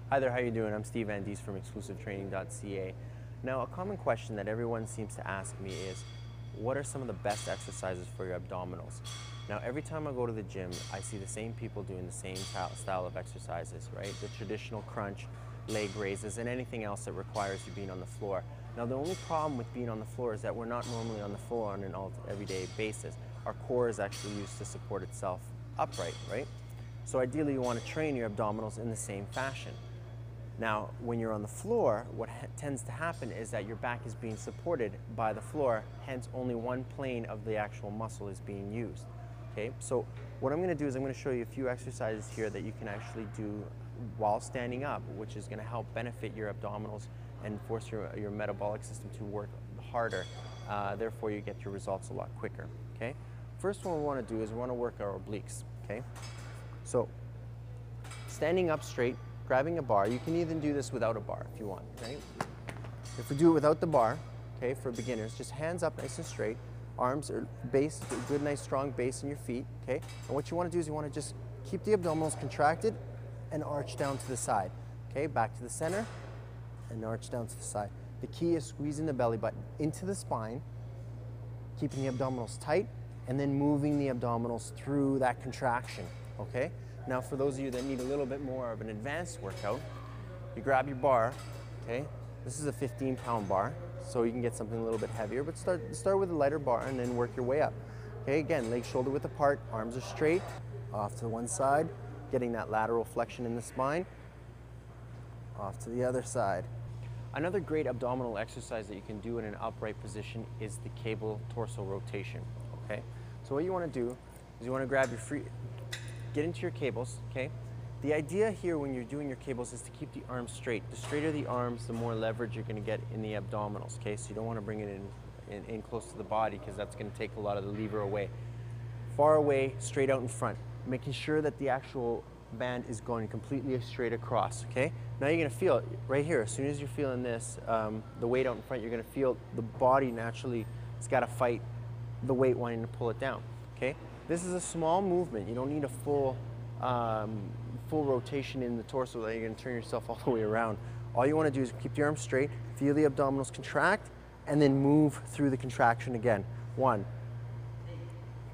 Hi there, how you doing? I'm Steve Andes from Theexclusivetraining.ca. Now, a common question that everyone seems to ask me is, what are some of the best exercises for your abdominals? Now, every time I go to the gym, I see the same people doing the same style of exercises, right? The traditional crunch, leg raises, and anything else that requires you being on the floor. Now, the only problem with being on the floor is that we're not normally on the floor on an everyday basis. Our core is actually used to support itself upright, right? So ideally, you want to train your abdominals in the same fashion. Now, when you're on the floor, what tends to happen is that your back is being supported by the floor, hence only one plane of the actual muscle is being used. Okay, so what I'm going to do is I'm going to show you a few exercises here that you can actually do while standing up, which is going to help benefit your abdominals and force your metabolic system to work harder. Therefore, you get your results a lot quicker. Okay, first one we want to do is we want to work our obliques. Okay, so standing up straight, grabbing a bar. You can even do this without a bar if you want, right? If we do it without the bar, okay, for beginners, just hands up nice and straight, arms are base, good nice strong base in your feet, okay? And what you want to do is you want to just keep the abdominals contracted and arch down to the side, okay? Back to the center and arch down to the side. The key is squeezing the belly button into the spine, keeping the abdominals tight, and then moving the abdominals through that contraction, okay? Now, for those of you that need a little bit more of an advanced workout, you grab your bar, okay? This is a 15-pound bar, so you can get something a little bit heavier, but start with a lighter bar and then work your way up. Okay, again, legs shoulder width apart, arms are straight, off to one side, getting that lateral flexion in the spine, off to the other side. Another great abdominal exercise that you can do in an upright position is the cable torso rotation, okay? So what you want to do is you want to grab your get into your cables, okay? The idea here when you're doing your cables is to keep the arms straight. The straighter the arms, the more leverage you're going to get in the abdominals, okay? So you don't want to bring it in close to the body because that's going to take a lot of the lever away. Far away, straight out in front, making sure that the actual band is going completely straight across, okay? Now you're going to feel it right here. As soon as you're feeling this, the weight out in front, you're going to feel the body naturally, it's got to fight the weight wanting to pull it down, okay? This is a small movement. You don't need a full rotation in the torso that you're going to turn yourself all the way around. All you want to do is keep the arms straight, feel the abdominals contract, and then move through the contraction again. 1,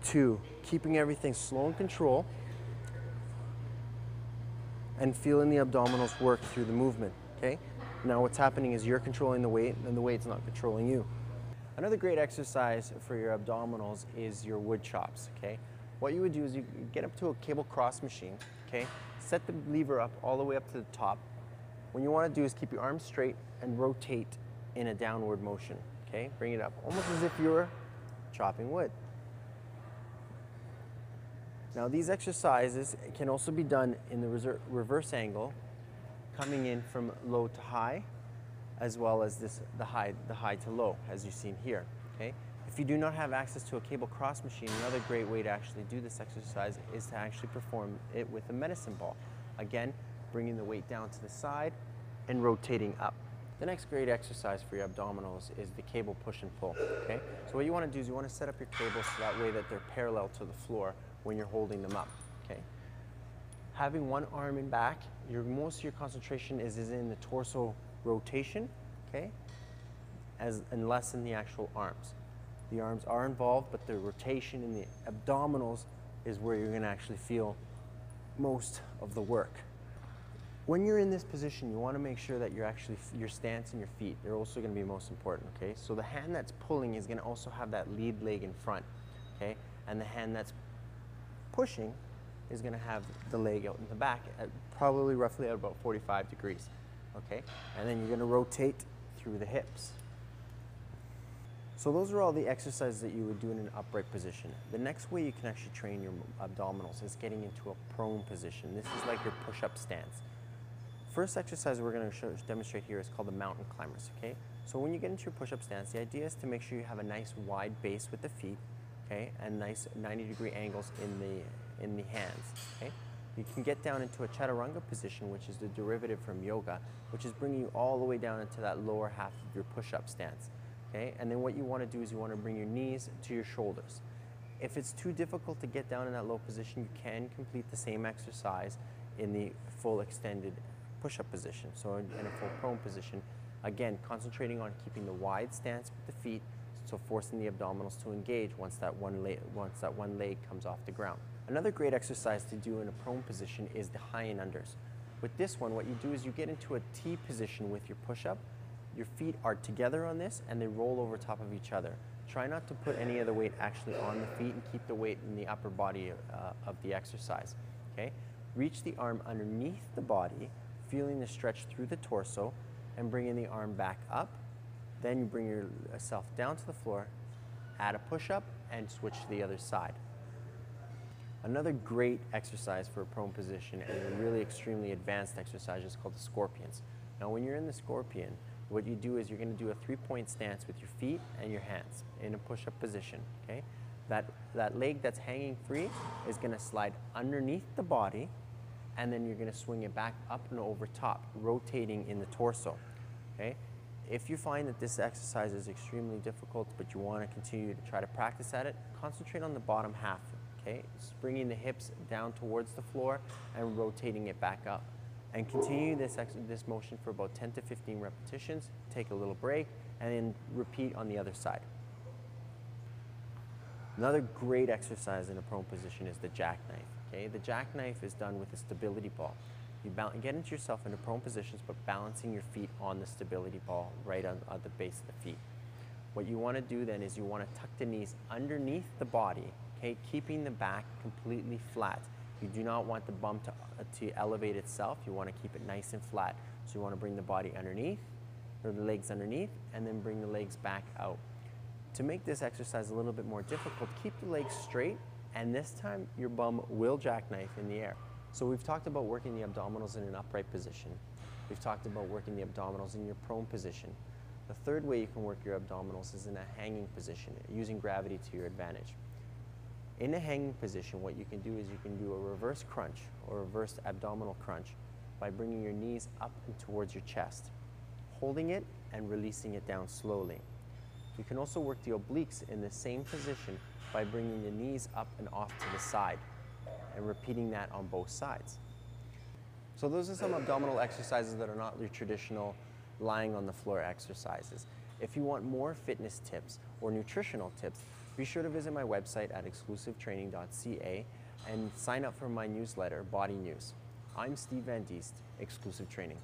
2, keeping everything slow and control, and feeling the abdominals work through the movement, okay? Now what's happening is you're controlling the weight, and the weight's not controlling you. Another great exercise for your abdominals is your wood chops, okay? What you would do is you get up to a cable cross machine, okay? Set the lever up all the way up to the top. What you want to do is keep your arms straight and rotate in a downward motion, okay? Bring it up, almost as if you were chopping wood. Now these exercises can also be done in the reverse angle, coming in from low to high, as well as the high to low, as you've seen here, okay? If you do not have access to a cable cross machine, another great way to actually do this exercise is to actually perform it with a medicine ball. Again, bringing the weight down to the side and rotating up. The next great exercise for your abdominals is the cable push and pull, okay? So what you want to do is you want to set up your cables so that way that they're parallel to the floor when you're holding them up, okay? Having one arm in back, most of your concentration is in the torso rotation, okay, and less in the actual arms. The arms are involved, but the rotation in the abdominals is where you're going to actually feel most of the work. When you're in this position, you want to make sure that your stance and your feet, they're also going to be most important, okay? So the hand that's pulling is going to also have that lead leg in front, okay? And the hand that's pushing is going to have the leg out in the back, at probably roughly at about 45 degrees. Okay, and then you're going to rotate through the hips. So those are all the exercises that you would do in an upright position. The next way you can actually train your abdominals is getting into a prone position. This is like your push-up stance. First exercise we're going to demonstrate here is called the mountain climbers, okay? So when you get into your push-up stance, the idea is to make sure you have a nice wide base with the feet, okay, and nice 90-degree angles in the hands, okay? You can get down into a chaturanga position, which is the derivative from yoga, which is bringing you all the way down into that lower half of your push-up stance, okay? And then what you want to do is you want to bring your knees to your shoulders. If it's too difficult to get down in that low position, you can complete the same exercise in the full extended push-up position, so in a full prone position. Again, concentrating on keeping the wide stance with the feet, so forcing the abdominals to engage once that one leg comes off the ground. Another great exercise to do in a prone position is the high and unders. With this one, what you do is you get into a T position with your push-up. Your feet are together on this and they roll over top of each other. Try not to put any of the weight actually on the feet and keep the weight in the upper body of the exercise. Okay? Reach the arm underneath the body, feeling the stretch through the torso, and bringing the arm back up. Then you bring yourself down to the floor, add a push-up, and switch to the other side. Another great exercise for a prone position and a really extremely advanced exercise is called the scorpions. Now when you're in the scorpion, what you do is you're going to do a three-point stance with your feet and your hands in a push-up position. Okay? That leg that's hanging free is going to slide underneath the body, and then you're going to swing it back up and over top, rotating in the torso. Okay? If you find that this exercise is extremely difficult, but you want to continue to try to practice at it, concentrate on the bottom half. Okay? Just bringing the hips down towards the floor and rotating it back up. And continue this motion for about 10 to 15 repetitions, take a little break, and then repeat on the other side. Another great exercise in a prone position is the jackknife. Okay? The jackknife is done with a stability ball. You get into yourself into prone positions, but balancing your feet on the stability ball right on the base of the feet. What you want to do then is you want to tuck the knees underneath the body, okay, keeping the back completely flat. You do not want the bum to elevate itself. You want to keep it nice and flat. So you want to bring the body underneath, or the legs underneath, and then bring the legs back out. To make this exercise a little bit more difficult, keep the legs straight, and this time your bum will jackknife in the air. So we've talked about working the abdominals in an upright position. We've talked about working the abdominals in your prone position. The third way you can work your abdominals is in a hanging position, using gravity to your advantage. In a hanging position, what you can do is you can do a reverse crunch or reverse abdominal crunch by bringing your knees up and towards your chest, holding it and releasing it down slowly. You can also work the obliques in the same position by bringing the knees up and off to the side and repeating that on both sides. So those are some abdominal exercises that are not your traditional lying on the floor exercises. If you want more fitness tips or nutritional tips, be sure to visit my website at Theexclusivetraining.ca and sign up for my newsletter, Body News. I'm Steve Van Diest, Exclusive Training.